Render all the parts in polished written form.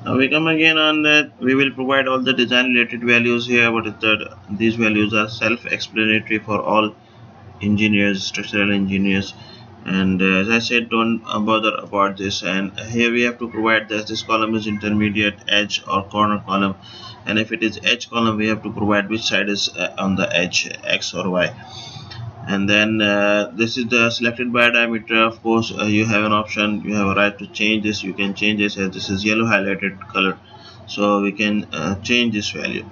Now we come again on that we will provide all the design related values here. What is that? These values are self-explanatory for all engineers, structural engineers, and as I said, don't bother about this. And here we have to provide this column is intermediate, edge or corner column, and if it is edge column, we have to provide which side is on the edge, x or y. And then this is the selected by diameter. Of course, you have an option, you have a right to change this. You can change this, as this is yellow highlighted color, so we can change this value.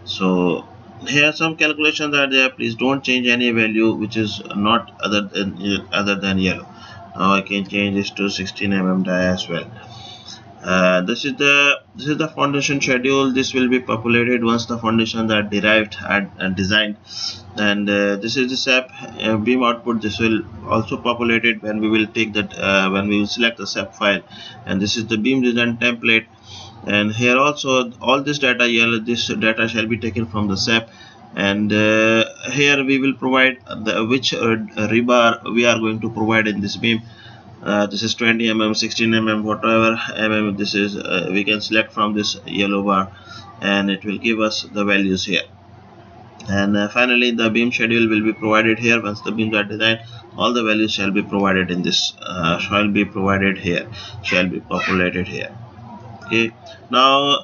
So here some calculations are there. Please don't change any value which is not other than yellow. Now I can change this to 16 mm die as well. This is the foundation schedule. This will be populated once the foundations are derived and designed. And this is the SAP beam output. This will also populate it when we will take that when we will select the SAP file. And this is the beam design template. And here also all this data yellow, this data shall be taken from the SAP. And here we will provide which rebar we are going to provide in this beam. This is 20 mm, 16 mm, whatever mm this is, we can select from this yellow bar, and it will give us the values here. And finally the beam schedule will be provided here. Once the beams are designed, all the values shall be provided in this shall be populated here. Okay, now